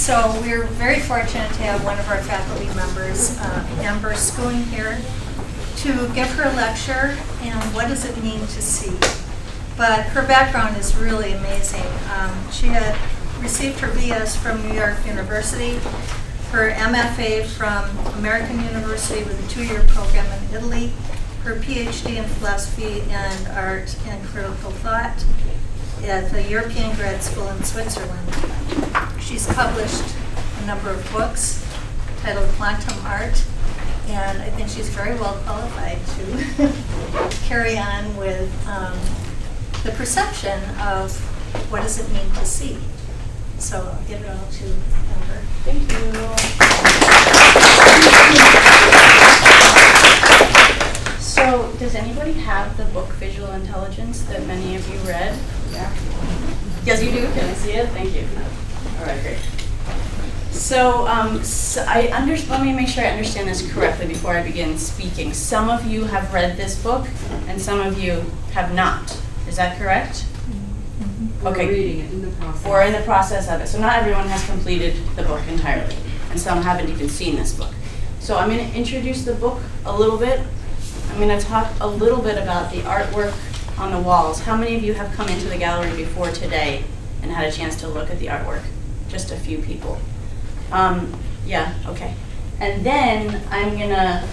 So we're very fortunate to have one of our faculty members, Scoon, here to give her lecture and what does it mean to see. But her background is really amazing. She had received her BS from New York University, her MFA from American University with a 2-year program in Italy, her PhD in philosophy and art and critical thought at the European Grad School in Switzerland. She's published a number of books titled Quantum Art, and I think she's very well qualified to carry on with the perception of what does it mean to see. So I'll give it all to Amber. Thank you. So, does anybody have the book Visual Intelligence that many of you read? Yeah. Yes, you do. Can I see it? Thank you. All right, great. So, let me make sure I understand this correctly before I begin speaking. Some of you have read this book, and some of you have not. Is that correct? Okay. We're reading it in the process. Or in the process of it. So not everyone has completed the book entirely, and some haven't even seen this book. So I'm going to introduce the book a little bit. I'm going to talk a little bit about the artwork on the walls. How many of you have come into the gallery before today and had a chance to look at the artwork? Just a few people. Yeah, okay. And then I'm going to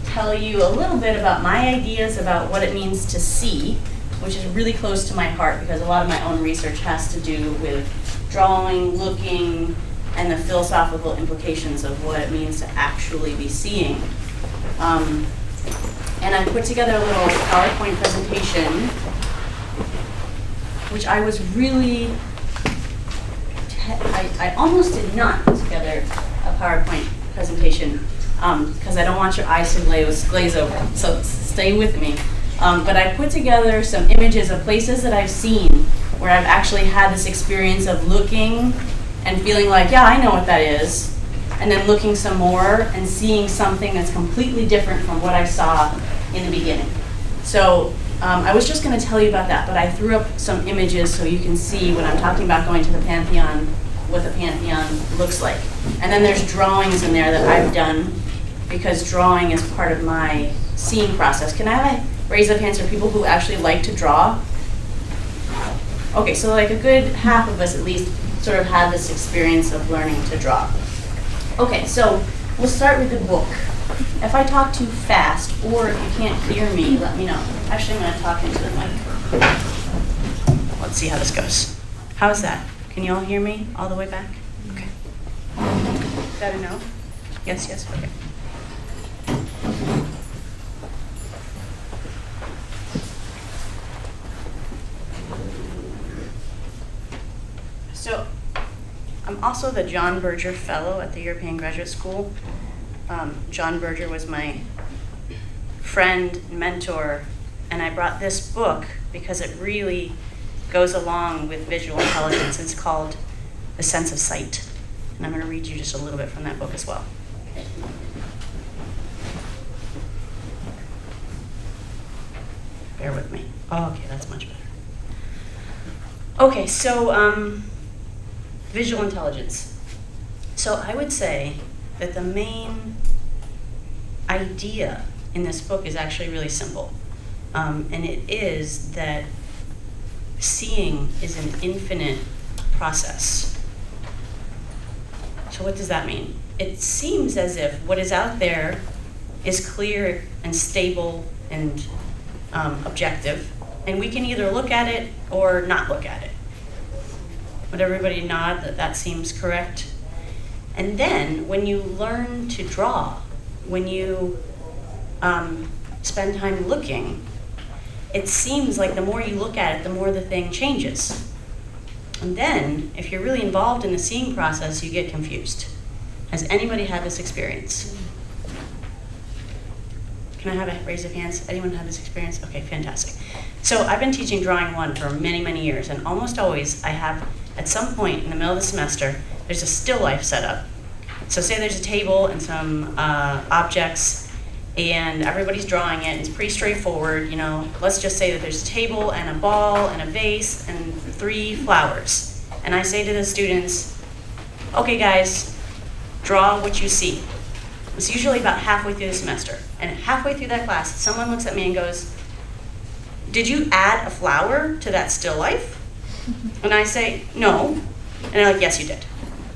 tell you a little bit about my ideas about what it means to see, which is really close to my heart because a lot of my own research has to do with drawing, looking, and the philosophical implications of what it means to actually be seeing. And I put together a little PowerPoint presentation, which I was really, I almost did not put together a PowerPoint presentation because I don't want your eyes to glaze over, so stay with me. But I put together some images of places that I've seen where I've actually had this experience of looking and feeling like, yeah, I know what that is, and then looking some more and seeing something that's completely different from what I saw in the beginning. So I was just going to tell you about that, but I threw up some images so you can see when I'm talking about going to the Pantheon, what the Pantheon looks like. And then there's drawings in there that I've done because drawing is part of my seeing process. Can I have a raise of hands for people who actually like to draw? Okay, so like a good half of us at least sort of had this experience of learning to draw. Okay, so we'll start with the book. If I talk too fast or if you can't hear me, let me know. Actually, I'm going to talk into the mic. Let's see how this goes. How's that? Can you all hear me all the way back? Okay. Is that a no? Yes, yes, okay. So, I'm also the John Berger Fellow at the European Graduate School. John Berger was my friend, mentor, and I brought this book because it really goes along with visual intelligence. It's called The Sense of Sight, and I'm going to read you just a little bit from that book as well. Bear with me. Oh, okay, that's much better. Okay, so visual intelligence. So I would say that the main idea in this book is actually really simple. And it is that seeing is an infinite process. So what does that mean? It seems as if what is out there is clear and stable and objective, and we can either look at it or not look at it. Would everybody nod that that seems correct? And then when you learn to draw, when you spend time looking, it seems like the more you look at it, the more the thing changes. And then, if you're really involved in the seeing process, you get confused. Has anybody had this experience? Can I have a raise of hands? Anyone had this experience? Okay, fantastic. So I've been teaching Drawing 1 for many, many years, and almost always I have, at some point in the middle of the semester, there's a still life set up. So say there's a table and some objects, and everybody's drawing it, and it's pretty straightforward, you know. Let's just say that there's a table and a ball and a vase and 3 flowers. And I say to the students, okay guys, draw what you see. It's usually about halfway through the semester. And halfway through that class, someone looks at me and goes, did you add a flower to that still life? And I say, no. And they're like, yes, you did.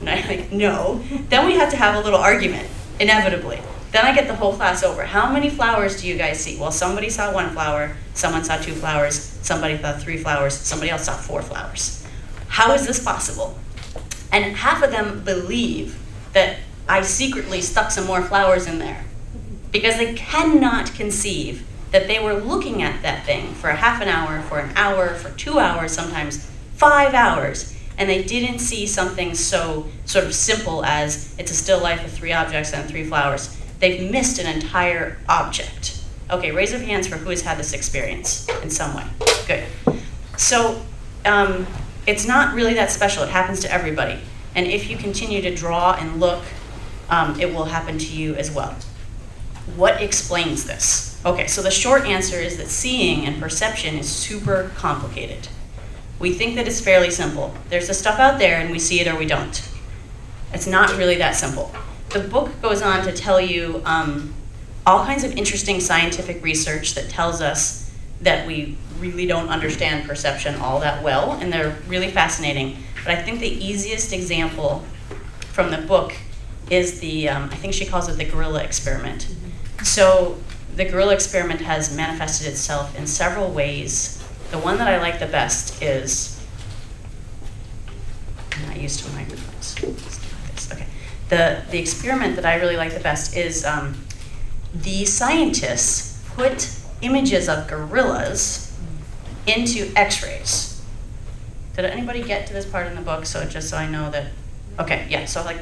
And I'm like, no. Then we have to have a little argument, inevitably. Then I get the whole class over. How many flowers do you guys see? Well, somebody saw 1 flower, someone saw 2 flowers, somebody saw 3 flowers, somebody else saw 4 flowers. How is this possible? And half of them believe that I secretly stuck some more flowers in there because they cannot conceive that they were looking at that thing for a half an hour, for an hour, for 2 hours, sometimes 5 hours, and they didn't see something so sort of simple as it's a still life with 3 objects and 3 flowers. They've missed an entire object. Okay, raise of hands for who has had this experience in some way. Good. So it's not really that special. It happens to everybody. And if you continue to draw and look, it will happen to you as well. What explains this? Okay, so the short answer is that seeing and perception is super complicated. We think that it's fairly simple. There's the stuff out there and we see it or we don't. It's not really that simple. The book goes on to tell you all kinds of interesting scientific research that tells us that we really don't understand perception all that well, and they're really fascinating. But I think the easiest example from the book is the, I think she calls it the gorilla experiment. So the gorilla experiment has manifested itself in several ways. The one that I like the best is, I'm not used to microphones. Okay. The experiment that I really like the best is the scientists put images of gorillas into x-rays. Did anybody get to this part in the book? So just so I know that, okay, yeah, so like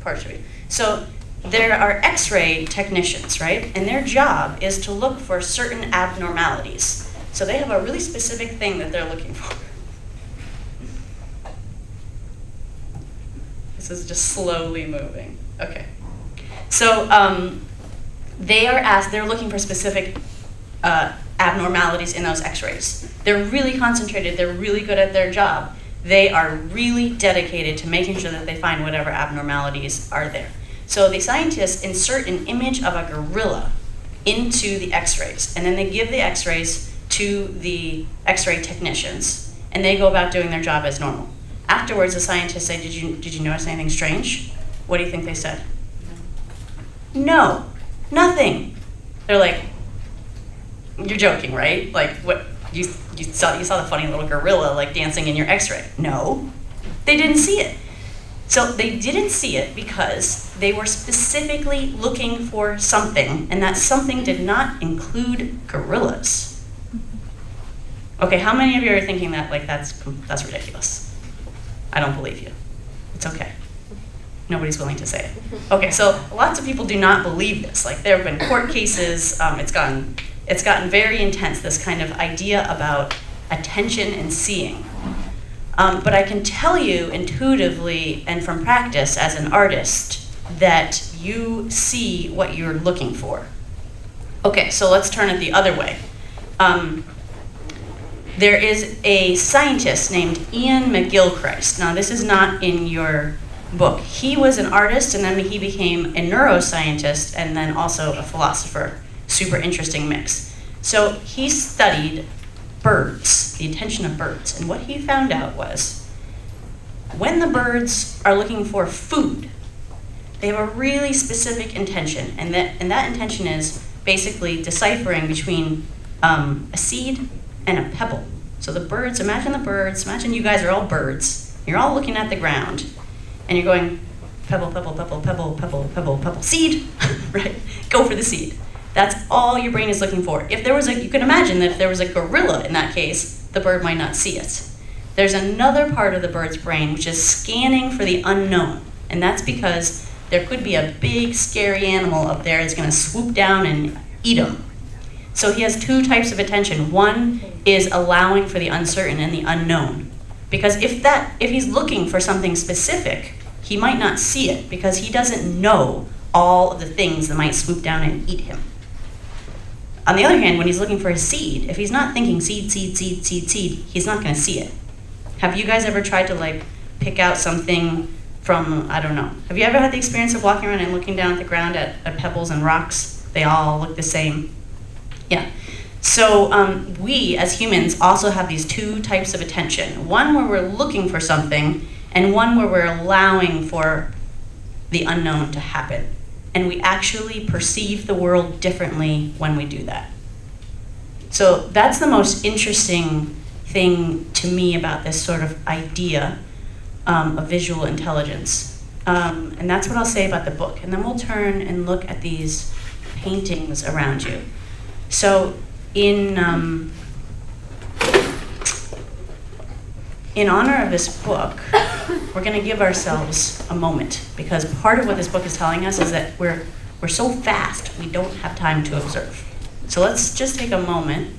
part 3. So there are x-ray technicians, right? And their job is to look for certain abnormalities. So they have a really specific thing that they're looking for. This is just slowly moving. Okay. So they're looking for specific abnormalities in those x-rays. They're really concentrated, they're really good at their job. They are really dedicated to making sure that they find whatever abnormalities are there. So the scientists insert an image of a gorilla into the x-rays, and then they give the x-rays to the x-ray technicians, and they go about doing their job as normal. Afterwards, the scientists say, did you notice anything strange? What do you think they said? No, nothing. They're like, you're joking, right? Like, what, you saw the funny little gorilla like dancing in your x-ray. No, they didn't see it. So they didn't see it because they were specifically looking for something, and that something did not include gorillas. Okay, how many of you are thinking that like that's ridiculous? I don't believe you. It's okay. Nobody's willing to say it. Okay, so lots of people do not believe this. Like there have been court cases. It's gotten very intense. This kind of idea about attention and seeing. But I can tell you intuitively and from practice as an artist that you see what you're looking for. Okay, so let's turn it the other way. There is a scientist named Mcgill Christ. Now, this is not in your book. He was an artist, and then he became a neuroscientist, and then also a philosopher. Super interesting mix. So he studied birds, the attention of birds, and what he found out was when the birds are looking for food, they have a really specific intention, and that intention is basically deciphering between a seed and a pebble. So the birds, imagine you guys are all birds, you're all looking at the ground, and you're going pebble, pebble, pebble, pebble, pebble, pebble, pebble, seed, right? Go for the seed. That's all your brain is looking for. If there was you could imagine that if there was a gorilla in that case, the bird might not see it. There's another part of the bird's brain which is scanning for the unknown, and that's because there could be a big, scary animal up there that's gonna swoop down and eat them. So he has 2 types of attention. One is allowing for the uncertain and the unknown. Because if he's looking for something specific, he might not see it because he doesn't know all of the things that might swoop down and eat him. On the other hand, when he's looking for a seed, if he's not thinking seed, seed, seed, seed, seed, he's not gonna see it. Have you guys ever tried to like pick out something from, I don't know. Have you ever had the experience of walking around and looking down at the ground at pebbles and rocks? They all look the same. Yeah. So we, as humans, also have these two types of attention. One where we're looking for something, and one where we're allowing for the unknown to happen. And we actually perceive the world differently when we do that. So that's the most interesting thing to me about this sort of idea of visual intelligence. And that's what I'll say about the book. And then we'll turn and look at these paintings around you. So in honor of this book, we're going to give ourselves a moment, because part of what this book is telling us is that we're so fast we don't have time to observe. So let's just take a moment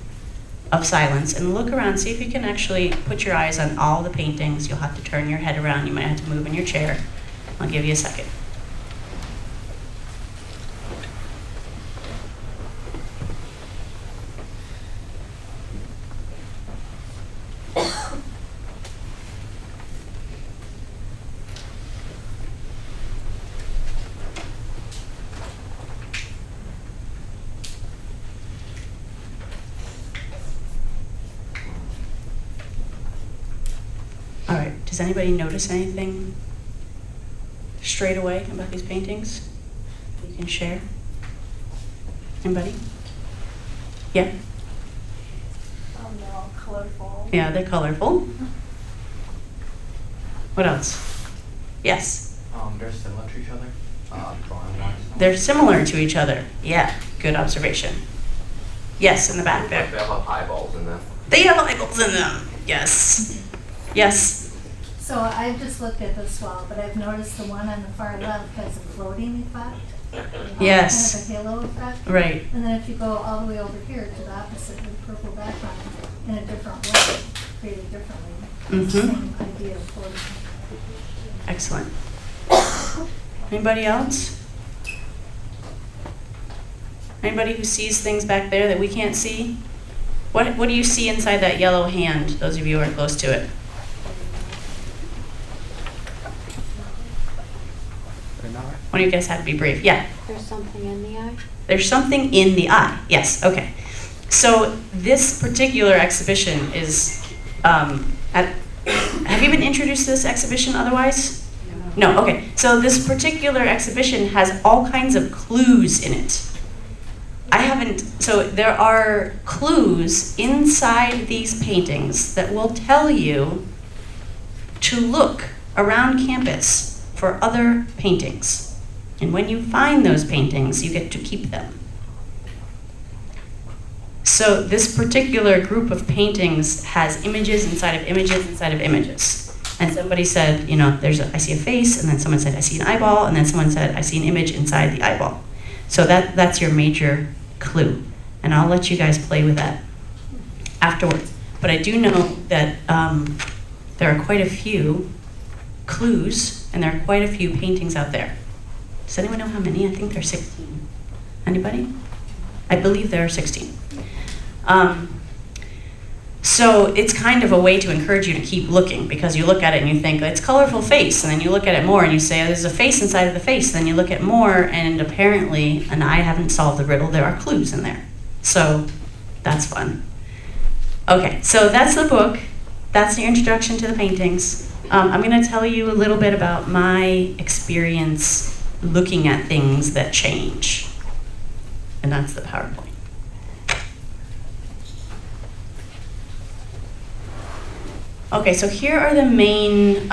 of silence and look around, see if you can actually put your eyes on all the paintings. You'll have to turn your head around, you might have to move in your chair. I'll give you a second. All right, does anybody notice anything straight away about these paintings you can share? Anybody? Yeah? They're all colorful. Yeah, they're colorful. What else? Yes? They're similar to each other, drawing-wise. They're similar to each other. Yeah, good observation. Yes, in the back there. Like they all have eyeballs in them. They have eyeballs in them. Yes. Yes. So I just looked at this wall, but I've noticed the one on the far left has a floating effect. Yes. Kind of a halo effect. Right. And then if you go all the way over here to the opposite, with purple background, in a different way, created differently. Mhm. Same idea of floating. Excellent. Anybody else? Anybody who sees things back there that we can't see? What do you see inside that yellow hand, those of you who are close to it? One of you guys have to be brave. Yeah? There's something in the eye? There's something in the eye. Yes, okay. So this particular exhibition is, have you been introduced to this exhibition otherwise? No, okay. So this particular exhibition has all kinds of clues in it. So there are clues inside these paintings that will tell you to look around campus for other paintings. And when you find those paintings, you get to keep them. So this particular group of paintings has images inside of images inside of images. And somebody said, I see a face, and then someone said, I see an eyeball, and then someone said, I see an image inside the eyeball. So that's your major clue. And I'll let you guys play with that afterwards. But I do know that there are quite a few clues, and there are quite a few paintings out there. Does anyone know how many? I think there are 16. Anybody? I believe there are 16. So it's kind of a way to encourage you to keep looking, because you look at it and you think, it's a colorful face, and then you look at it more and you say, there's a face inside of the face, then you look at more, and apparently, and I haven't solved the riddle, there are clues in there. So that's fun. Okay, so that's the book. That's your introduction to the paintings. I'm going to tell you a little bit about my experience looking at things that change. And that's the PowerPoint. Okay, so here are the main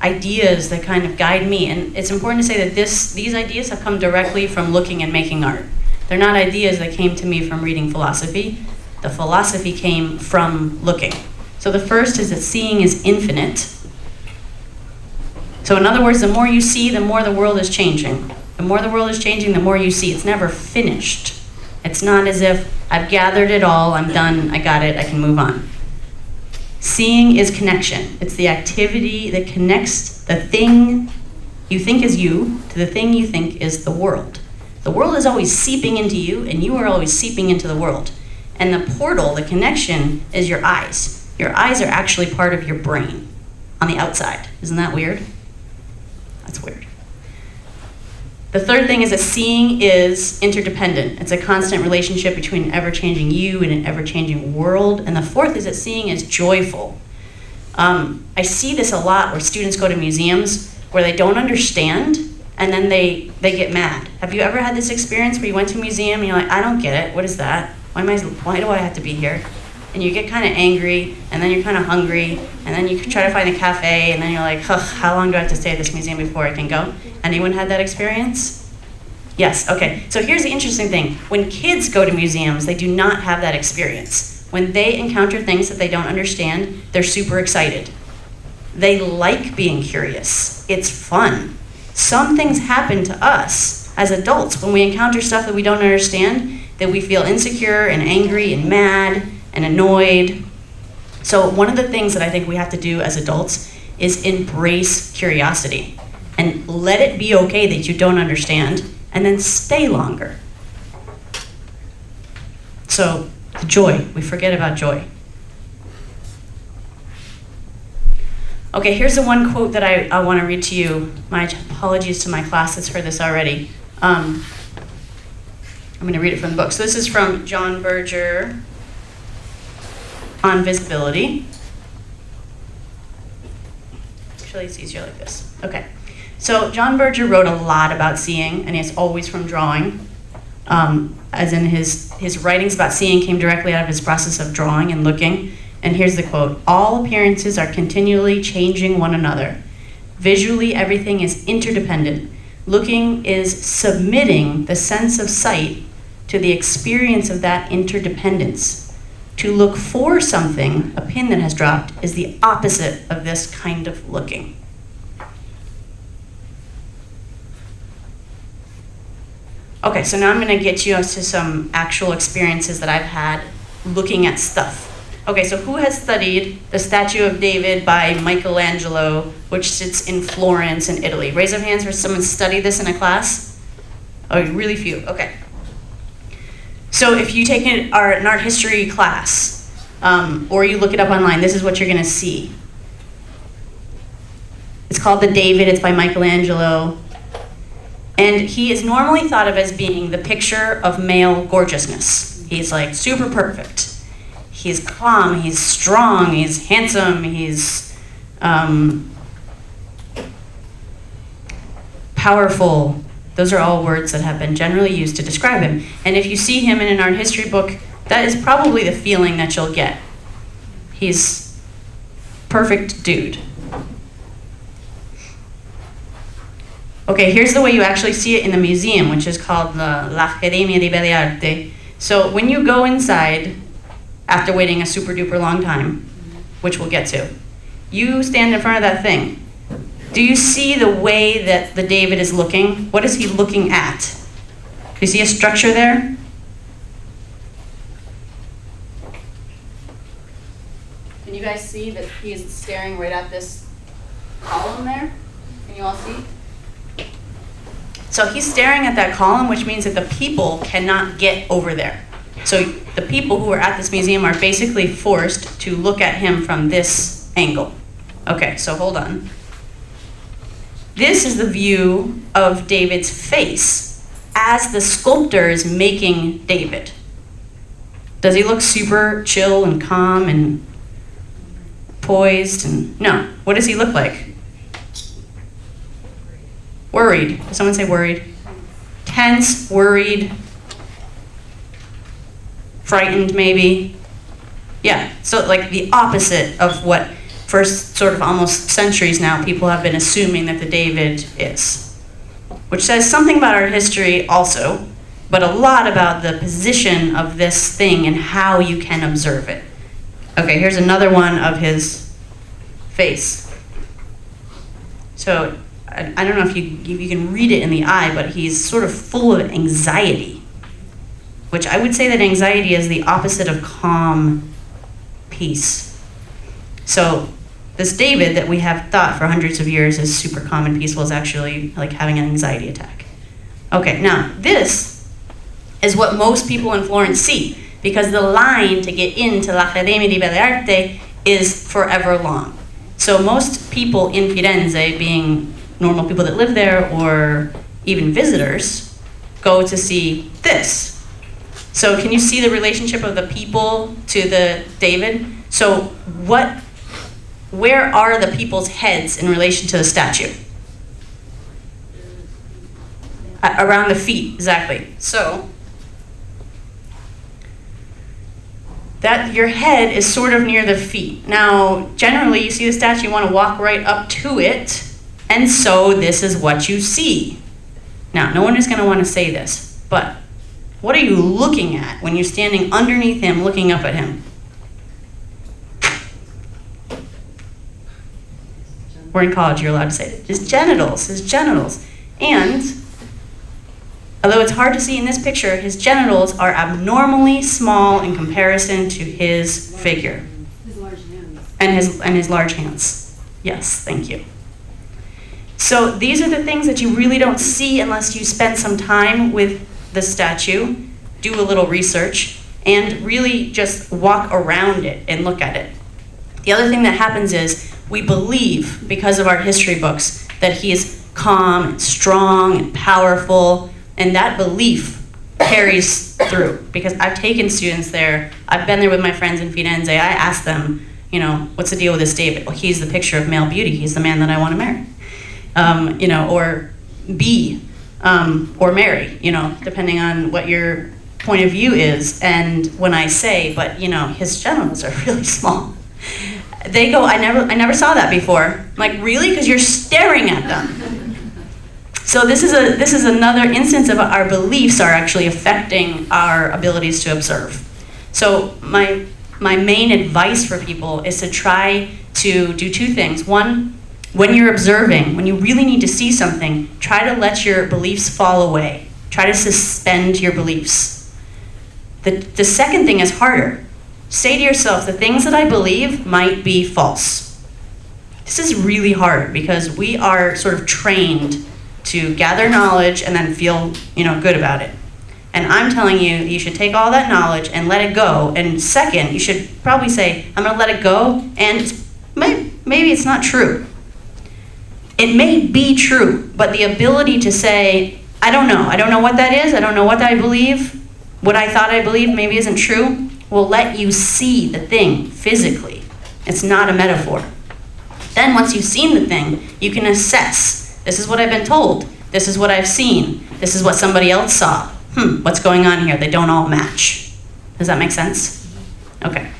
ideas that kind of guide me. And it's important to say that these ideas have come directly from looking and making art. They're not ideas that came to me from reading philosophy. The philosophy came from looking. So the first is that seeing is infinite. So in other words, the more you see, the more the world is changing. The more the world is changing, the more you see. It's never finished. It's not as if I've gathered it all, I'm done, I got it, I can move on. Seeing is connection. It's the activity that connects the thing you think is you to the thing you think is the world. The world is always seeping into you, and you are always seeping into the world. And the portal, the connection, is your eyes. Your eyes are actually part of your brain on the outside. Isn't that weird? That's weird. The third thing is that seeing is interdependent. It's a constant relationship between an ever-changing you and an ever-changing world. And the fourth is that seeing is joyful. I see this a lot where students go to museums where they don't understand and then they get mad. Have you ever had this experience where you went to a museum and you're like, I don't get it, what is that? Why do I have to be here? And you get kind of angry, and then you're kind of hungry, and then you try to find a cafe, and then you're like, ugh, how long do I have to stay at this museum before I can go? Anyone had that experience? Yes, okay. So here's the interesting thing. When kids go to museums, they do not have that experience. When they encounter things that they don't understand, they're super excited. They like being curious. It's fun. Some things happen to us as adults when we encounter stuff that we don't understand, that we feel insecure and angry and mad and annoyed. So one of the things that I think we have to do as adults is embrace curiosity and let it be okay that you don't understand, and then stay longer. So joy, we forget about joy. Okay, here's the one quote that I want to read to you. My apologies to my class that's heard this already. I'm going to read it from the book. So this is from John Berger on visibility. Actually, it's easier like this. Okay. So John Berger wrote a lot about seeing, and it's always from drawing. As in his writings about seeing came directly out of his process of drawing and looking. And here's the quote: "All appearances are continually changing one another. Visually, everything is interdependent. Looking is submitting the sense of sight to the experience of that interdependence. To look for something, a pin that has dropped, is the opposite of this kind of looking." Okay, so now I'm going to get you to some actual experiences that I've had looking at stuff. Okay, so who has studied the statue of David by Michelangelo, which sits in Florence in Italy? Raise of hands for someone studied this in a class. Oh, really few. Okay. So if you take an art history class, or you look it up online, this is what you're going to see. It's called the David. It's by Michelangelo. And he is normally thought of as being the picture of male gorgeousness. He's like super perfect. He's calm, he's strong, he's handsome, he's powerful. Those are all words that have been generally used to describe him. And if you see him in an art history book, that is probably the feeling that you'll get. He's perfect dude. Okay, here's the way you actually see it in the museum, which is called l'Accademia di Belle Arti. So when you go inside, after waiting a super duper long time, which we'll get to, you stand in front of that thing. Do you see the way that the David is looking? What is he looking at? Do you see a structure there? Can you guys see that he is staring right at this column there? Can you all see? So he's staring at that column, which means that the people cannot get over there. So the people who are at this museum are basically forced to look at him from this angle. Okay, so hold on. This is the view of David's face as the sculptor is making David. Does he look super chill and calm and poised? And no. What does he look like? Worried. Does someone say worried? Tense, worried, frightened maybe. Yeah, so like the opposite of what for sort of almost centuries now people have been assuming that the David is. Which says something about our history also, but a lot about the position of this thing and how you can observe it. Okay, here's another one of his face. So I don't know if you can read it in the eye, but he's sort of full of anxiety, which I would say that anxiety is the opposite of calm peace. So this David that we have thought for hundreds of years is super calm and peaceful is actually like having an anxiety attack. Okay, now this is what most people in Florence see, because the line to get into l'Accademia di Belle Arti is forever long. So most people in Firenze, being normal people that live there or even visitors go to see this. So can you see the relationship of the people to the David? So where are the people's heads in relation to the statue? Around the feet, exactly. So that your head is sort of near the feet. Now, generally, you see the statue, you want to walk right up to it, and so this is what you see. Now, no one is going to want to say this, but what are you looking at when you're standing underneath him, looking up at him? We're in college, you're allowed to say it. His genitals. And although it's hard to see in this picture, his genitals are abnormally small in comparison to his figure. His large hands. And his large hands. Yes, thank you. So these are the things that you really don't see unless you spend some time with the statue, do a little research, and really just walk around it and look at it. The other thing that happens is we believe, because of our history books, that he is calm and strong and powerful, and that belief carries through. Because I've taken students there, I've been there with my friends in Firenze, I ask them, what's the deal with this David? Well, he's the picture of male beauty, he's the man that I want to marry. Or be, or marry, depending on what your point of view is. And when I say, but his genitals are really small, they go, I never saw that before. I'm like, really? Because you're staring at them. So this is another instance of our beliefs are actually affecting our abilities to observe. So my main advice for people is to try to do two things. One, when you're observing, when you really need to see something, try to let your beliefs fall away. Try to suspend your beliefs. The second thing is harder. Say to yourself, the things that I believe might be false. This is really hard because we are sort of trained to gather knowledge and then feel, good about it. And I'm telling you, you should take all that knowledge and let it go. And second, you should probably say, I'm going to let it go, and maybe it's not true. It may be true, but the ability to say, I don't know what that is, I don't know what I believe, what I thought I believed maybe isn't true, will let you see the thing physically. It's not a metaphor. Then once you've seen the thing, you can assess. This is what I've been told. This is what I've seen. This is what somebody else saw. What's going on here? They don't all match. Does that make sense? Okay.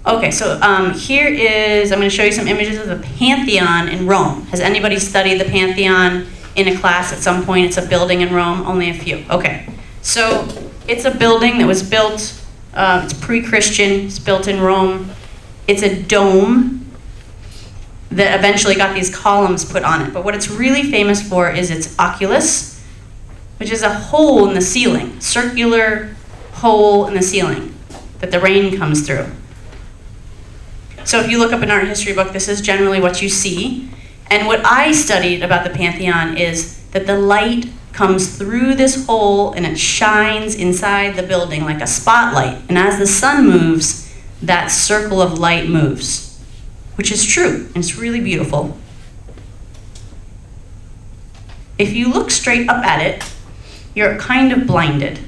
Okay, so here is, I'm going to show you some images of the Pantheon in Rome. Has anybody studied the Pantheon in a class at some point? It's a building in Rome, only a few. Okay, so it's a building that was built, it's pre-Christian, it's built in Rome. It's a dome that eventually got these columns put on it. But what it's really famous for is its oculus, which is a hole in the ceiling, circular hole in the ceiling that the rain comes through. So if you look up an art history book, this is generally what you see. And what I studied about the Pantheon is that the light comes through this hole and it shines inside the building like a spotlight. And as the sun moves, that circle of light moves, which is true, and it's really beautiful. If you look straight up at it, you're kind of blinded.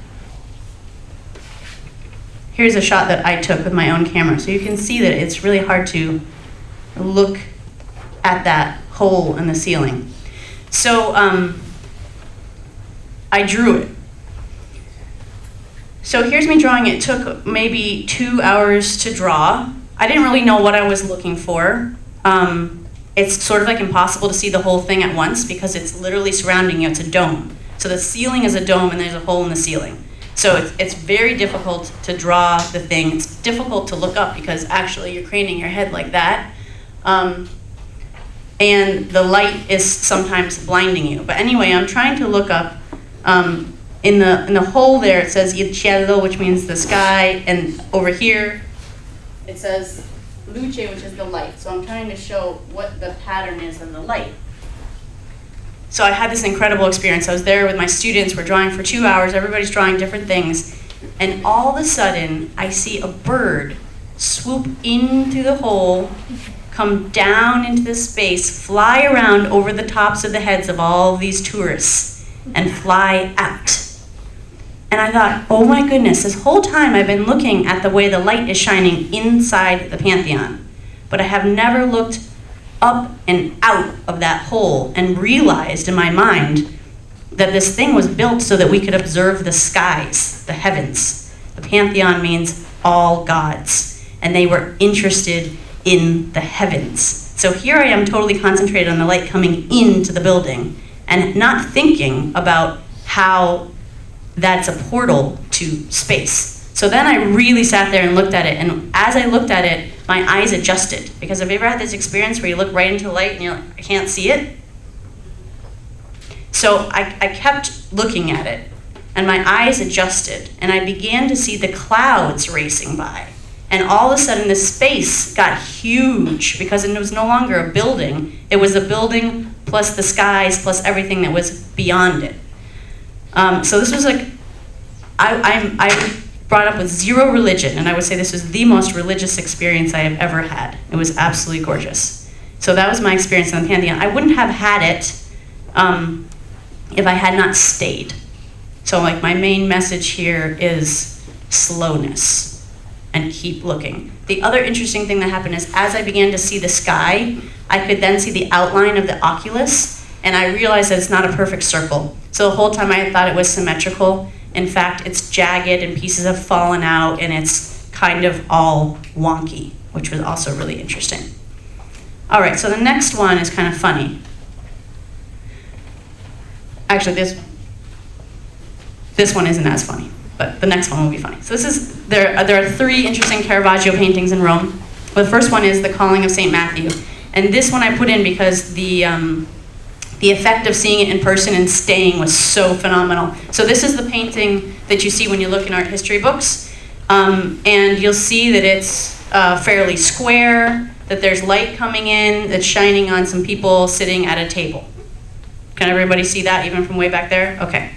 Here's a shot that I took with my own camera, so you can see that it's really hard to look at that hole in the ceiling. So I drew it. So here's me drawing it. It took maybe 2 hours to draw. I didn't really know what I was looking for. It's sort of like impossible to see the whole thing at once because it's literally surrounding you. It's a dome. So the ceiling is a dome and there's a hole in the ceiling. So it's very difficult to draw the thing. It's difficult to look up because actually you're craning your head like that. And the light is sometimes blinding you. But anyway, I'm trying to look up. In the hole there it says il cielo, which means the sky, and over here it says luce, which is the light. So I'm trying to show what the pattern is in the light. So I had this incredible experience. I was there with my students. We're drawing for 2 hours. Everybody's drawing different things. And all of a sudden, I see a bird swoop into the hole, come down into this space, fly around over the tops of the heads of all these tourists, and fly out. And I thought, oh my goodness, this whole time I've been looking at the way the light is shining inside the Pantheon, but I have never looked up and out of that hole and realized in my mind that this thing was built so that we could observe the skies, the heavens. The Pantheon means all gods, and they were interested in the heavens. So here I am totally concentrated on the light coming into the building and not thinking about how that's a portal to space. So then I really sat there and looked at it, and as I looked at it, my eyes adjusted. Because have you ever had this experience where you look right into the light and you're like, I can't see it? So I kept looking at it, and my eyes adjusted, and I began to see the clouds racing by. And all of a sudden, the space got huge because it was no longer a building. It was a building plus the skies plus everything that was beyond it. So this was like, I brought up with zero religion, and I would say this was the most religious experience I have ever had. It was absolutely gorgeous. So that was my experience in the Pantheon. I wouldn't have had it if I had not stayed. So like my main message here is slowness and keep looking. The other interesting thing that happened is as I began to see the sky, I could then see the outline of the oculus, and I realized that it's not a perfect circle. So the whole time I thought it was symmetrical. In fact, it's jagged and pieces have fallen out, and it's kind of all wonky, which was also really interesting. All right, so the next one is kind of funny. Actually, this one isn't as funny, but the next one will be funny. So there are 3 interesting Caravaggio paintings in Rome. The first one is The Calling of St. Matthew. And this one I put in because the effect of seeing it in person and staying was so phenomenal. So this is the painting that you see when you look in art history books. And you'll see that it's fairly square, that there's light coming in that's shining on some people sitting at a table. Can everybody see that even from way back there? Okay.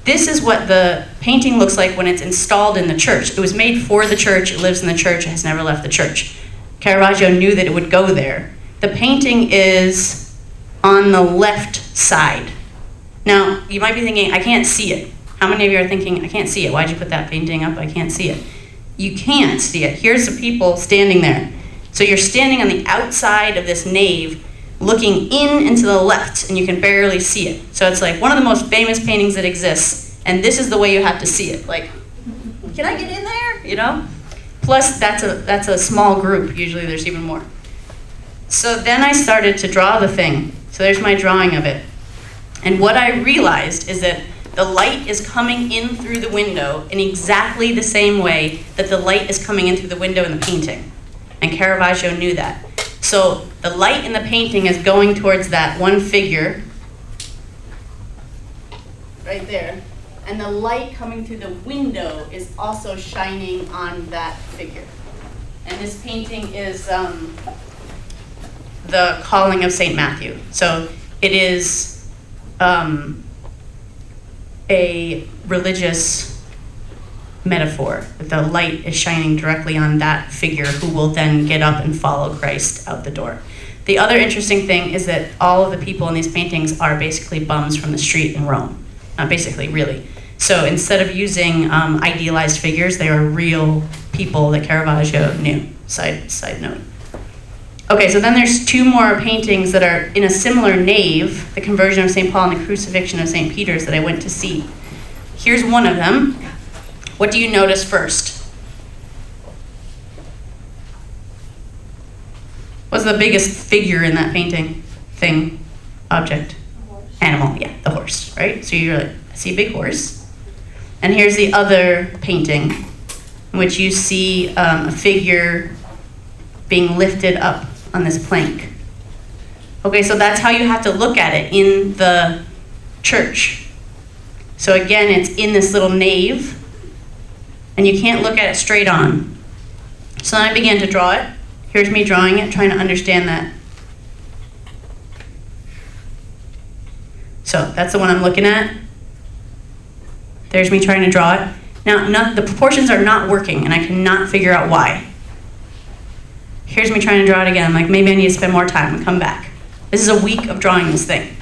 This is what the painting looks like when it's installed in the church. It was made for the church, it lives in the church, it has never left the church. Caravaggio knew that it would go there. The painting is on the left side. Now, you might be thinking, I can't see it. How many of you are thinking, I can't see it? Why'd you put that painting up? I can't see it. You can't see it. Here's the people standing there. So you're standing on the outside of this nave, looking into the left, and you can barely see it. So it's like one of the most famous paintings that exists, and this is the way you have to see it. Like, can I get in there? You know? Plus, that's a small group. Usually there's even more. So then I started to draw the thing. So there's my drawing of it. And what I realized is that the light is coming in through the window in exactly the same way that the light is coming in through the window in the painting. And Caravaggio knew that. So the light in the painting is going towards that one figure right there. And the light coming through the window is also shining on that figure. And this painting is The Calling of St. Matthew. So it is a religious metaphor. The light is shining directly on that figure who will then get up and follow Christ out the door. The other interesting thing is that all of the people in these paintings are basically bums from the street in Rome. Not basically, really. So instead of using idealized figures, they are real people that Caravaggio knew. Side note. Okay, so then there's 2 more paintings that are in a similar nave, the Conversion of St. Paul and the Crucifixion of St. Peter's that I went to see. Here's one of them. What do you notice first? What's the biggest figure in that painting? Thing? Object? Animal, yeah, the horse, right? So you're like, I see a big horse. And here's the other painting, in which you see a figure being lifted up on this plank. Okay, so that's how you have to look at it in the church. So again, it's in this little nave, and you can't look at it straight on. So then I began to draw it. Here's me drawing it, trying to understand that. So that's the one I'm looking at. There's me trying to draw it. Now, the proportions are not working, and I cannot figure out why. Here's me trying to draw it again. I'm like, maybe I need to spend more time and come back. This is a week of drawing this thing.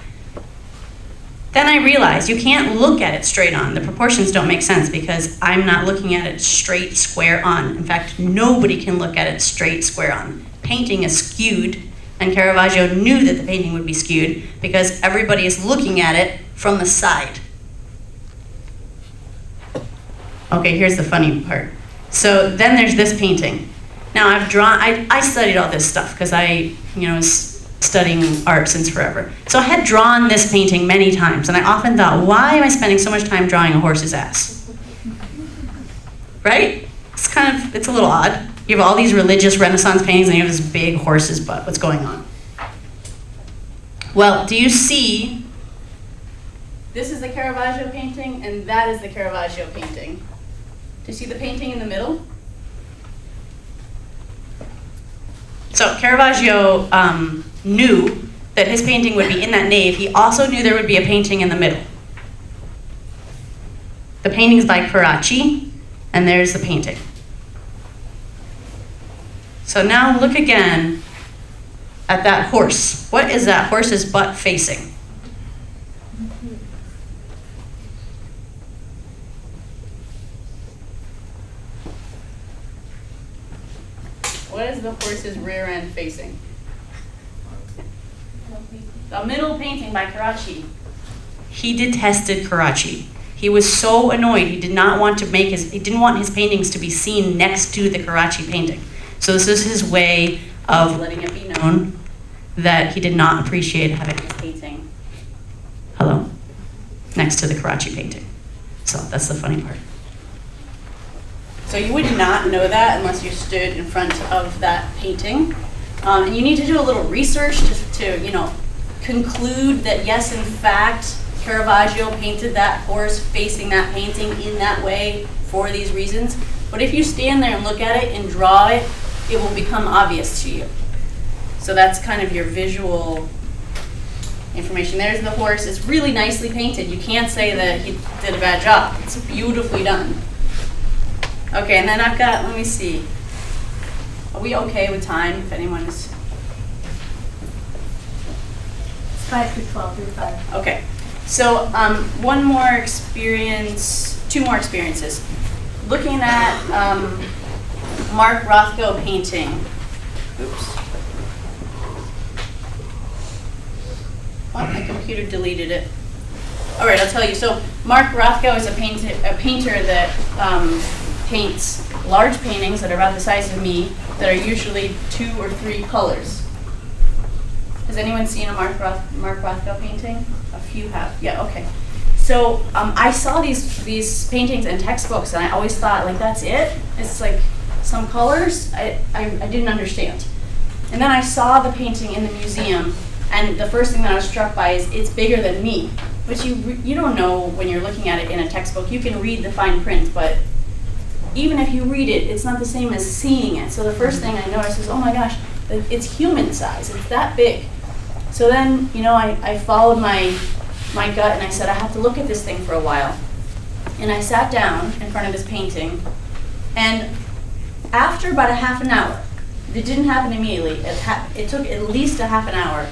Then I realized you can't look at it straight on. The proportions don't make sense because I'm not looking at it straight, square on. In fact, nobody can look at it straight, square on. Painting is skewed, and Caravaggio knew that the painting would be skewed because everybody is looking at it from the side. Okay, here's the funny part. So then there's this painting. Now I studied all this stuff because I was studying art since forever. So I had drawn this painting many times, and I often thought, why am I spending so much time drawing a horse's ass? Right? It's a little odd. You have all these religious Renaissance paintings, and you have this big horse's butt. What's going on? Well, do you see? This is the Caravaggio painting, and that is the Caravaggio painting. Do you see the painting in the middle? So Caravaggio knew that his painting would be in that nave. He also knew there would be a painting in the middle. The painting's by Caravaggio, and there's the painting. So now look again at that horse. What is that horse's butt facing? What is the horse's rear end facing? The middle painting by Caravaggio. He detested Caravaggio. He was so annoyed. He didn't want his paintings to be seen next to the Caravaggio painting. So this is his way of letting it be known that he did not appreciate having his painting, next to the Caravaggio painting. So that's the funny part. So you would not know that unless you stood in front of that painting. And you need to do a little research to conclude that yes, in fact, Caravaggio painted that horse facing that painting in that way for these reasons. But if you stand there and look at it and draw it, it will become obvious to you. So that's kind of your visual information. There's the horse. It's really nicely painted. You can't say that he did a bad job. It's beautifully done. Okay, and then I've got, let me see. Are we okay with time, if anyone is? It's 5 to 12, you're 5. Okay, so two more experiences. Looking at Mark Rothko painting. Oops. Oh, my computer deleted it. All right, I'll tell you. So Mark Rothko is a painter that paints large paintings that are about the size of me that are usually 2 or 3 colors. Has anyone seen a Mark Rothko painting? A few have. Yeah, okay. So I saw these paintings in textbooks, and I always thought, like, that's it? It's like some colors? I didn't understand. And then I saw the painting in the museum, and the first thing that I was struck by is it's bigger than me. But you don't know when you're looking at it in a textbook. You can read the fine print, but even if you read it, it's not the same as seeing it. So the first thing I noticed is, oh my gosh, it's human size. It's that big. So then, I followed my gut, and I said, I have to look at this thing for a while. And I sat down in front of this painting, and after about a half an hour, it didn't happen immediately, it took at least a half an hour,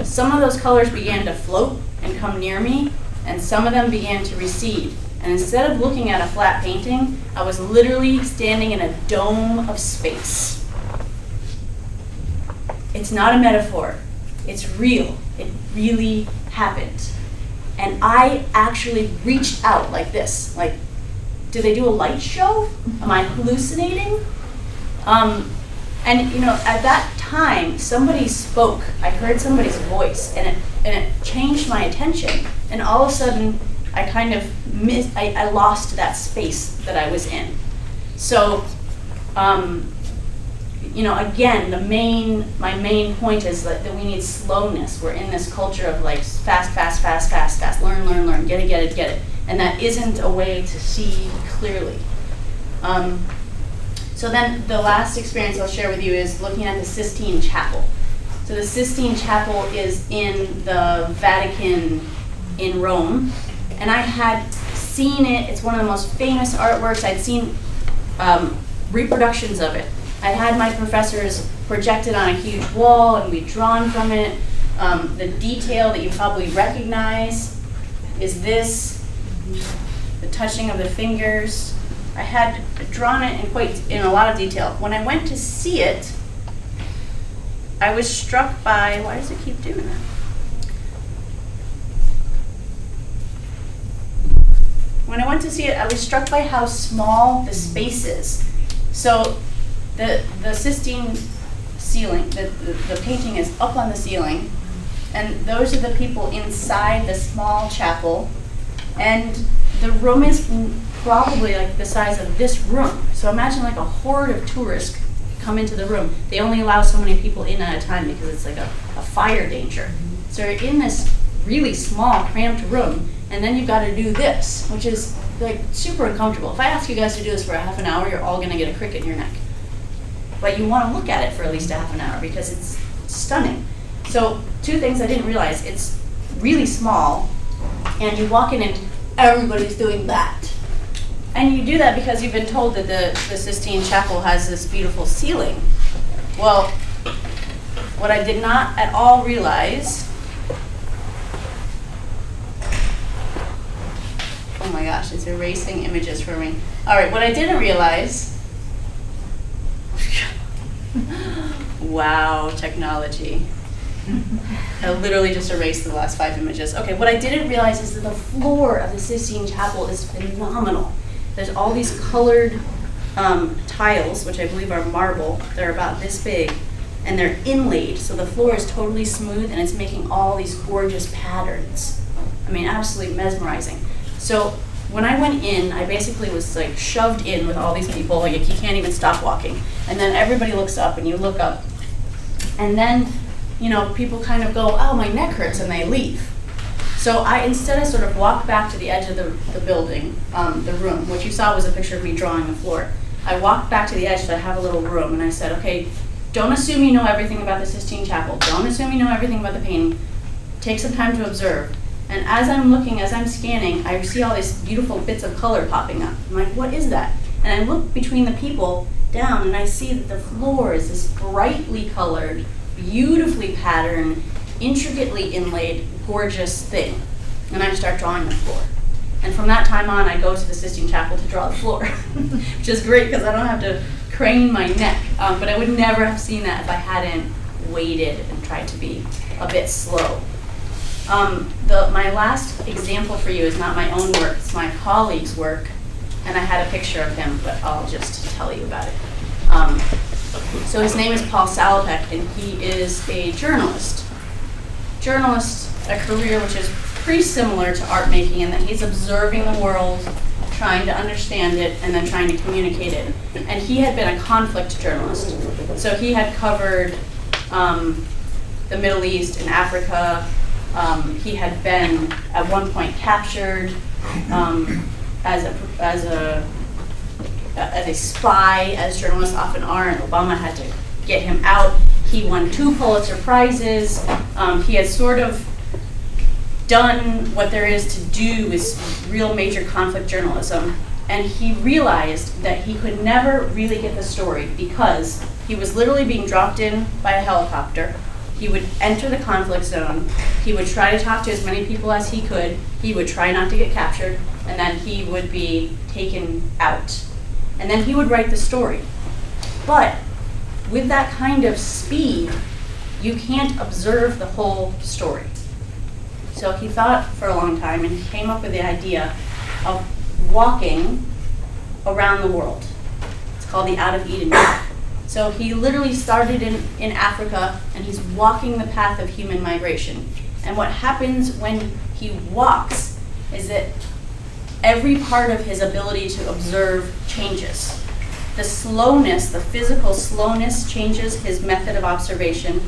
some of those colors began to float and come near me, and some of them began to recede. And instead of looking at a flat painting, I was literally standing in a dome of space. It's not a metaphor. It's real. It really happened. And I actually reached out like this. Like, did they do a light show? Am I hallucinating? And at that time, somebody spoke. I heard somebody's voice, and it changed my attention. And all of a sudden, I kind of I lost that space that I was in. So, again, my main point is that we need slowness. We're in this culture of like fast, learn, get it. And that isn't a way to see clearly. So then the last experience I'll share with you is looking at the Sistine Chapel. So the Sistine Chapel is in the Vatican in Rome. And I had seen it. It's one of the most famous artworks. I'd seen reproductions of it. I had my professors project it on a huge wall, and we'd drawn from it. The detail that you probably recognize is this, the touching of the fingers. I had drawn it in a lot of detail. When I went to see it, I was struck by, why does it keep doing that? When I went to see it, I was struck by how small the space is. So the Sistine ceiling, the painting is up on the ceiling, and those are the people inside the small chapel, and the room is probably like the size of this room. So imagine like a horde of tourists come into the room. They only allow so many people in at a time because it's like a fire danger. So you're in this really small, cramped room, and then you've got to do this, which is like super uncomfortable. If I ask you guys to do this for a half an hour, you're all going to get a crick in your neck. But you want to look at it for at least a half an hour because it's stunning. So 2 things I didn't realize. It's really small, and you walk in and everybody's doing that. And you do that because you've been told that the Sistine Chapel has this beautiful ceiling. Well, what I did not at all realize, oh my gosh, it's erasing images for me. All right, what I didn't realize, wow, technology. I literally just erased the last 5 images. Okay, what I didn't realize is that the floor of the Sistine Chapel is phenomenal. There's all these colored tiles, which I believe are marble. They're about this big, and they're inlaid, so the floor is totally smooth, and it's making all these gorgeous patterns. I mean, absolutely mesmerizing. So when I went in, I basically was like shoved in with all these people, like you can't even stop walking. And then everybody looks up, and you look up, and then people kind of go, oh, my neck hurts, and they leave. So I sort of walked back to the edge of the building, the room. What you saw was a picture of me drawing the floor. I walked back to the edge, so I have a little room, and I said, okay, don't assume you know everything about the Sistine Chapel. Don't assume you know everything about the painting. Take some time to observe. And as I'm looking, as I'm scanning, I see all these beautiful bits of color popping up. I'm like, what is that? And I look between the people down, and I see that the floor is this brightly colored, beautifully patterned, intricately inlaid, gorgeous thing. And I start drawing the floor. And from that time on, I go to the Sistine Chapel to draw the floor, which is great because I don't have to crane my neck. But I would never have seen that if I hadn't waited and tried to be a bit slow. My last example for you is not my own work, it's my colleague's work. And I had a picture of him, but I'll just tell you about it. So his name is Paul Salopek, and he is a journalist. A career which is pretty similar to art making in that he's observing the world, trying to understand it, and then trying to communicate it. And he had been a conflict journalist. So he had covered the Middle East and Africa. He had been at one point captured as a spy, as journalists often are, and Obama had to get him out. He won 2 Pulitzer Prizes. He had sort of done what there is to do with real major conflict journalism, and he realized that he could never really get the story because he was literally being dropped in by a helicopter. He would enter the conflict zone. He would try to talk to as many people as he could. He would try not to get captured, and then he would be taken out. And then he would write the story. But with that kind of speed, you can't observe the whole story. So he thought for a long time, and he came up with the idea of walking around the world. It's called the Out of Eden Walk. So he literally started in Africa, and he's walking the path of human migration. And what happens when he walks is that every part of his ability to observe changes. The slowness, the physical slowness changes his method of observation.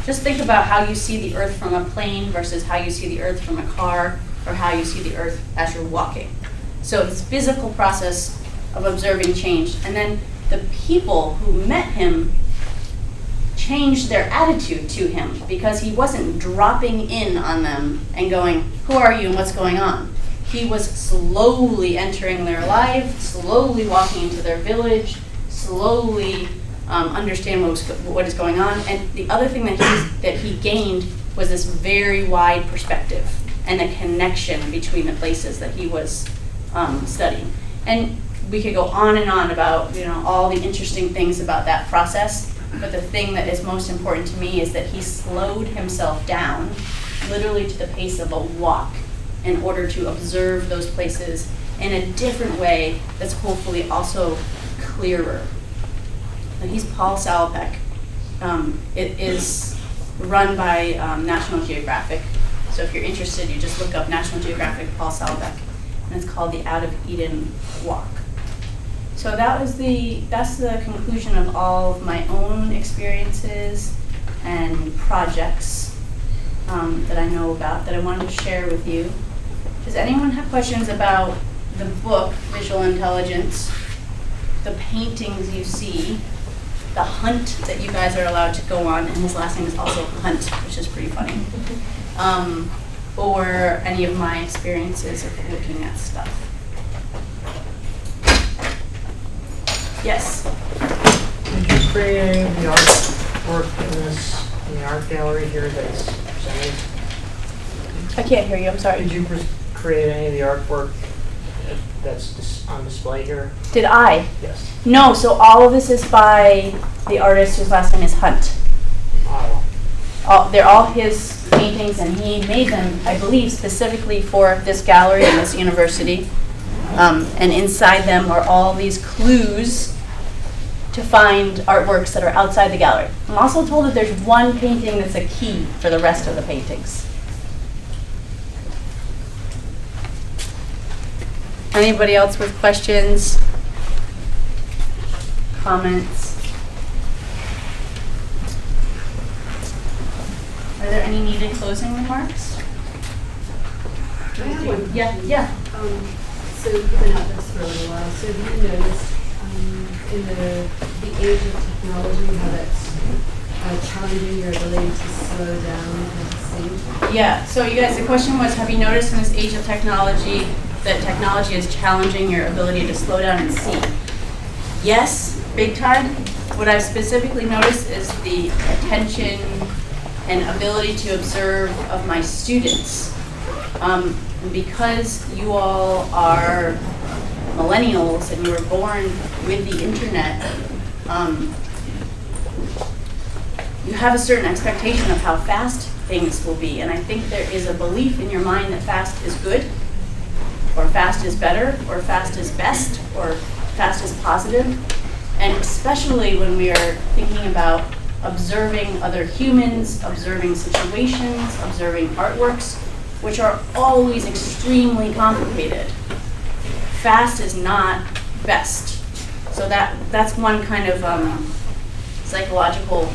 Just think about how you see the earth from a plane versus how you see the earth from a car, or how you see the earth as you're walking. So his physical process of observing changed. And then the people who met him changed their attitude to him because he wasn't dropping in on them and going, who are you and what's going on? He was slowly entering their life, slowly walking into their village, slowly understand what is going on. And the other thing that he gained was this very wide perspective and the connection between the places that he was studying. And we could go on and on about, all the interesting things about that process, but the thing that is most important to me is that he slowed himself down, literally to the pace of a walk, in order to observe those places in a different way that's hopefully also clearer. And he's Paul Salopek. It is run by National Geographic. So if you're interested, you just look up National Geographic Paul Salopek, and it's called the Out of Eden Walk. So that's the conclusion of all of my own experiences and projects that I know about that I wanted to share with you. Does anyone have questions about the book, Visual Intelligence, the paintings you see, the hunt that you guys are allowed to go on, and his last name is also Hunt, which is pretty funny, or any of my experiences of looking at stuff? Yes? Did you create any of the artwork in the art gallery here that's presented? I can't hear you, I'm sorry. Did you create any of the artwork that's on display here? Did I? Yes. No, so all of this is by the artist whose last name is Hunt. Oh. They're all his paintings, and he made them, I believe, specifically for this gallery and this university. And inside them are all these clues to find artworks that are outside the gallery. I'm also told that there's one painting that's a key for the rest of the paintings. Anybody else with questions? Comments? Are there any needed closing remarks? Yeah. So you've been at this for a little while, so have you noticed in the age of technology how that's challenging your ability to slow down and to see? Yeah, so you guys, the question was, have you noticed in this age of technology that technology is challenging your ability to slow down and see? Yes, big time. What I've specifically noticed is the attention and ability to observe of my students. Because you all are millennials and you were born with the internet, you have a certain expectation of how fast things will be. And I think there is a belief in your mind that fast is good, or fast is better, or fast is best, or fast is positive. And especially when we are thinking about observing other humans, observing situations, observing artworks, which are always extremely complicated. Fast is not best. So that's one kind of psychological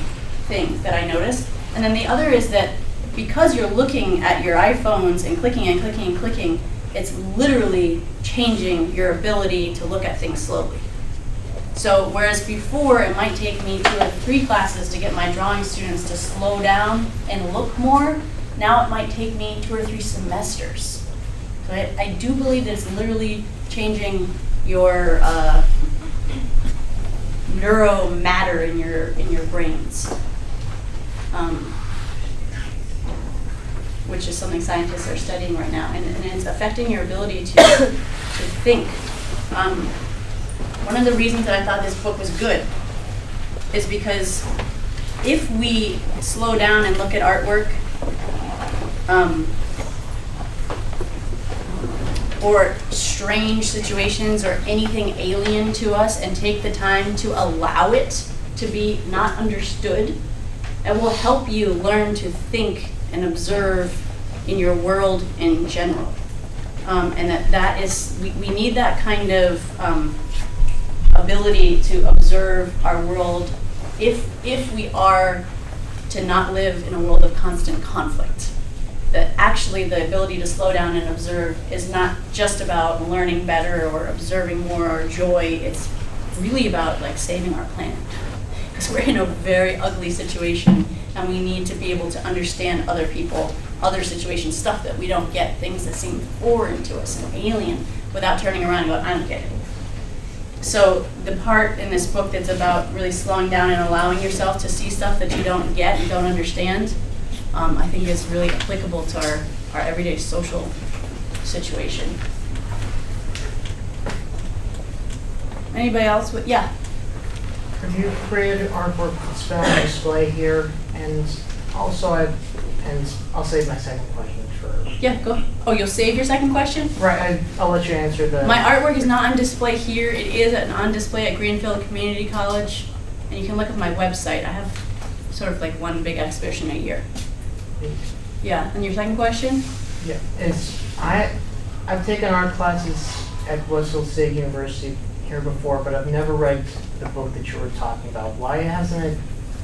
thing that I noticed. And then the other is that because you're looking at your iPhones and clicking and clicking and clicking, it's literally changing your ability to look at things slowly. So whereas before it might take me 2 or 3 classes to get my drawing students to slow down and look more, now it might take me 2 or 3 semesters. So I do believe that it's literally changing your neuromatter in your brains, which is something scientists are studying right now, and it's affecting your ability to think. One of the reasons that I thought this book was good is because if we slow down and look at artwork, or strange situations or anything alien to us, and take the time to allow it to be not understood, it will help you learn to think and observe in your world in general. And that is, we need that kind of ability to observe our world if we are to not live in a world of constant conflict. That actually the ability to slow down and observe is not just about learning better or observing more or joy. It's really about like saving our planet, because we're in a very ugly situation and we need to be able to understand other people, other situations, stuff that we don't get, things that seem foreign to us and alien, without turning around and going, I don't get it. So the part in this book that's about really slowing down and allowing yourself to see stuff that you don't get and don't understand, I think is really applicable to our everyday social situation. Anybody else? Yeah. Have you created artwork that's been on display here? And also, I'll save my second question for. Yeah, go. Oh, you'll save your second question? Right, I'll let you answer the. My artwork is not on display here. It is on display at Greenfield Community College. And you can look at my website. I have sort of like one big exhibition a year. Yeah, and your second question? Yeah, I've taken art classes at Westfield State University here before, but I've never read the book that you were talking about. Why hasn't it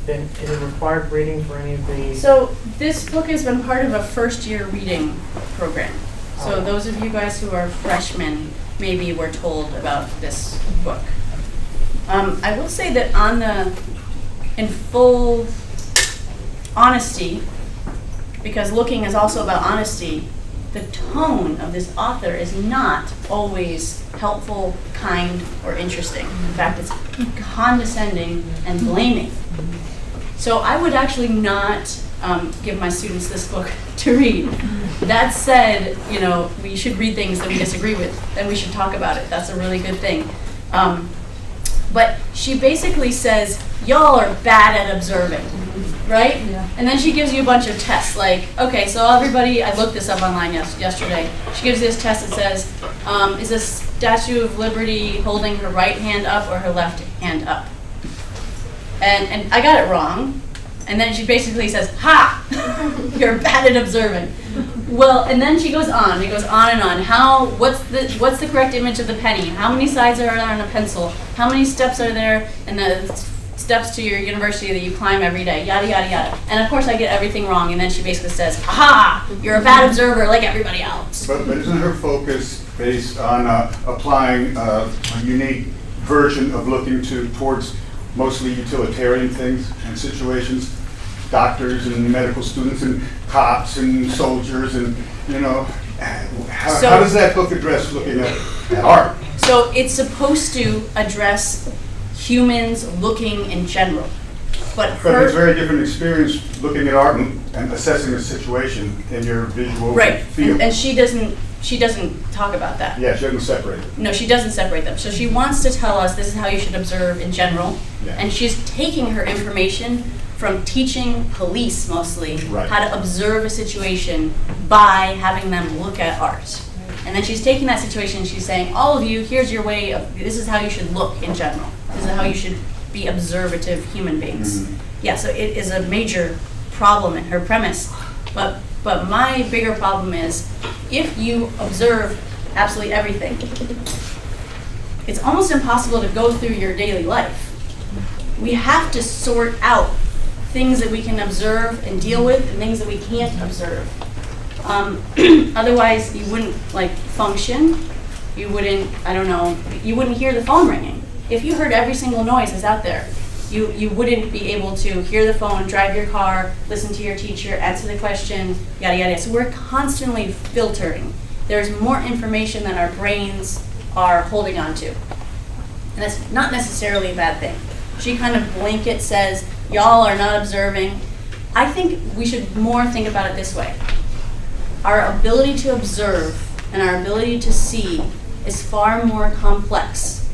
been, is it required reading for any of the? So this book has been part of a first year reading program. So Oh. those of you guys who are freshmen maybe were told about this book. I will say that in full honesty, because looking is also about honesty, the tone of this author is not always helpful, kind, or interesting. In fact, it's condescending and blaming. So I would actually not give my students this book to read. That said, we should read things that we disagree with, and we should talk about it. That's a really good thing. But she basically says, y'all are bad at observing, right? Yeah. And then she gives you a bunch of tests, like, okay, so everybody, I looked this up online yesterday. She gives you this test that says, is the Statue of Liberty holding her right hand up or her left hand up? And I got it wrong. And then she basically says, ha, you're bad at observing. Well, and then she goes on. It goes on and on. What's the correct image of the penny? How many sides are there on a pencil? How many steps are there in the steps to your university that you climb every day? Yada, yada, yada. And of course I get everything wrong. And then she basically says, aha, you're a bad observer like everybody else. But isn't her focus based on applying a unique version of looking towards mostly utilitarian things and situations? Doctors and medical students and cops and soldiers and, how does that book address looking at art? So it's supposed to address humans looking in general. But it's a very different experience looking at art and assessing a situation in your visual right, field. and she doesn't talk about that. Yeah, she doesn't separate it. No, she doesn't separate them. So she wants to tell us this is how you should observe in general. Yeah. And she's taking her information from teaching police mostly Right. how to observe a situation by having them look at art. And then she's taking that situation and she's saying, all of you, here's your way of, this is how you should look in general. This is how you should be observative human beings. Mhm. Yeah, so it is a major problem in her premise. But my bigger problem is, if you observe absolutely everything, it's almost impossible to go through your daily life. We have to sort out things that we can observe and deal with and things that we can't observe. Otherwise, you wouldn't function. You wouldn't, you wouldn't hear the phone ringing. If you heard every single noise that's out there, you wouldn't be able to hear the phone, drive your car, listen to your teacher, answer the question, yada, yada. So we're constantly filtering. There's more information than our brains are holding on to. And that's not necessarily a bad thing. She kind of blanket says, y'all are not observing. I think we should more think about it this way. Our ability to observe and our ability to see is far more complex,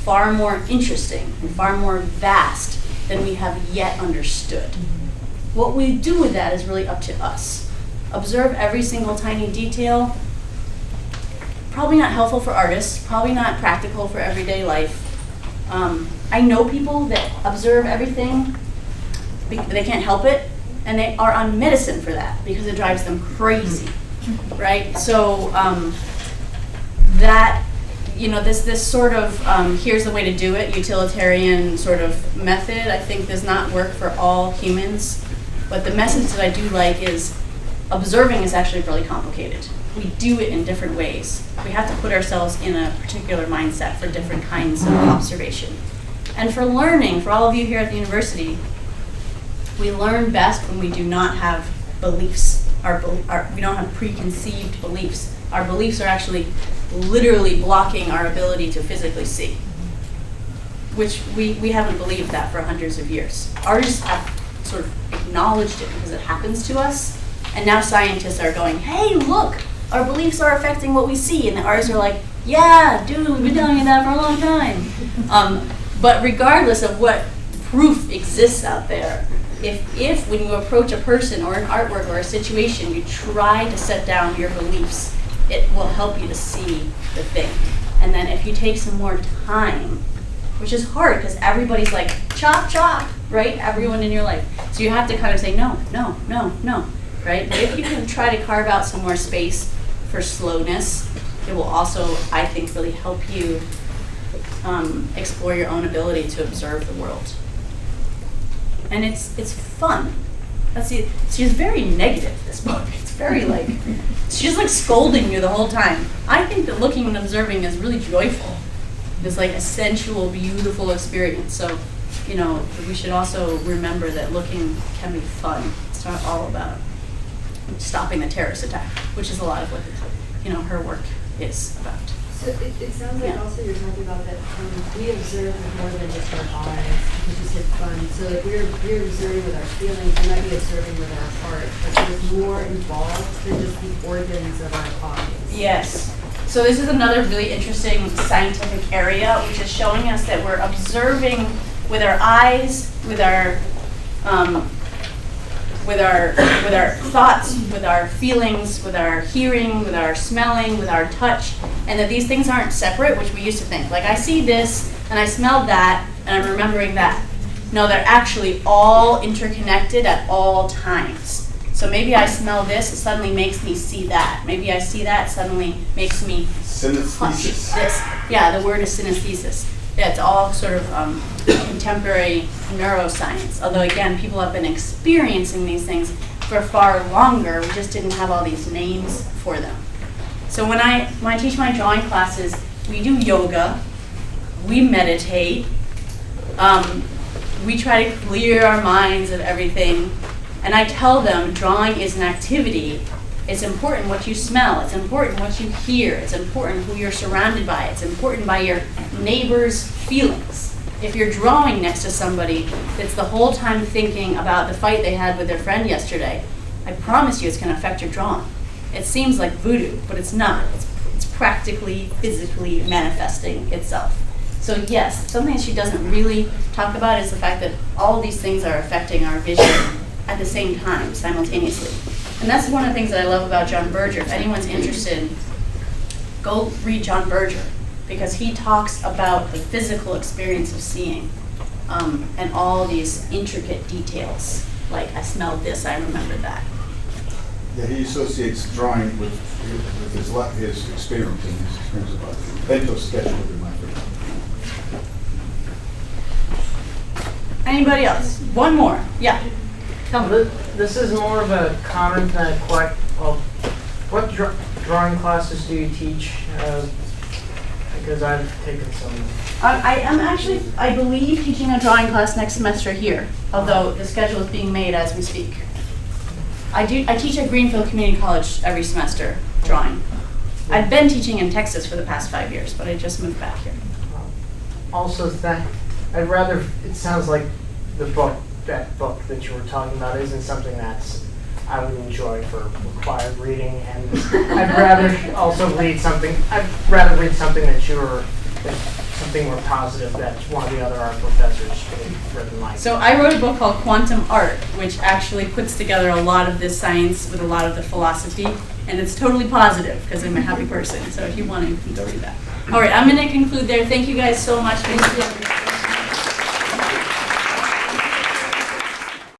far more interesting, and far more vast than we have yet understood. What we do with that is really up to us. Observe every single tiny detail. Probably not helpful for artists, probably not practical for everyday life. I know people that observe everything, they can't help it, and they are on medicine for that because it drives them crazy, right? So this sort of here's the way to do it, utilitarian sort of method, I think does not work for all humans. But the message that I do like is observing is actually really complicated. We do it in different ways. We have to put ourselves in a particular mindset for different kinds of observation. And for learning, for all of you here at the university, we learn best when we do not have beliefs. We don't have preconceived beliefs. Our beliefs are actually literally blocking our ability to physically see. which we haven't believed that for hundreds of years. Artists have sort of acknowledged it because it happens to us, and now scientists are going, hey, look, our beliefs are affecting what we see, and the artists are like, yeah, dude, we've been telling you that for a long time. But regardless of what proof exists out there, if when you approach a person or an artwork or a situation, you try to set down your beliefs, it will help you to see the thing. And then if you take some more time, which is hard because everybody's like, chop, chop, right? Everyone in your life. So you have to kind of say, no, no, no, no, right? But if you can try to carve out some more space for slowness, it will also, I think, really help you explore your own ability to observe the world. And it's fun. She's very negative, this book. It's very like, she's like scolding you the whole time. I think that looking and observing is really joyful. It's like a sensual, beautiful experience. So, you know, we should also remember that looking can be fun. It's not all about stopping the terrorist attack, which is a lot of what, you know, her work is about. So it sounds like Yeah. also you're talking about that we observe with more than just our eyes, because you said fun. So like we're observing with our feelings, we might be observing with our heart, but there's more involved than just the organs of our eyes. Yes. So this is another really interesting scientific area, which is showing us that we're observing with our eyes, with our thoughts, with our feelings, with our hearing, with our smelling, with our touch, and that these things aren't separate, which we used to think. Like I see this, and I smelled that, and I'm remembering that. No, they're actually all interconnected at all times. So maybe I smell this, it suddenly makes me see that. Maybe I see that, it suddenly makes me touch Synesthesis. this. Yeah, the word is synesthesis. Yeah, it's all sort of contemporary neuroscience. Although again, people have been experiencing these things for far longer. We just didn't have all these names for them. So when I teach my drawing classes, we do yoga, we meditate, we try to clear our minds of everything. And I tell them drawing is an activity. It's important what you smell. It's important what you hear. It's important who you're surrounded by. It's important by your neighbor's feelings. If you're drawing next to somebody that's the whole time thinking about the fight they had with their friend yesterday, I promise you it's going to affect your drawing. It seems like voodoo, but it's not. It's practically, physically manifesting itself. So yes, something that she doesn't really talk about is the fact that all these things are affecting our vision at the same time, simultaneously. And that's one of the things that I love about John Berger. If anyone's interested, go read John Berger, because he talks about the physical experience of seeing and all these intricate details. Like, I smelled this, I remember that. Yeah, he associates drawing with his experience and his experience about it. Bento sketch would be my favorite. Anybody else? One more. Yeah. Tell me. This is more of a comment than a question. Well, what drawing classes do you teach? Because I've taken some. I am actually, I believe, teaching a drawing class next semester here, although the schedule is being made as we speak. I teach at Greenfield Community College every semester, drawing. I've been teaching in Texas for the past 5 years, but I just moved back here. Also, it sounds like that book that you were talking about isn't something I would enjoy for required reading, and I'd rather also read something. I'd rather read something something more positive that one of the other art professors would written like. So I wrote a book called Quantum Art, which actually puts together a lot of this science with a lot of the philosophy, and it's totally positive because I'm a happy person. So if you want to, you can go read that. All right, I'm going to conclude there. Thank you guys so much.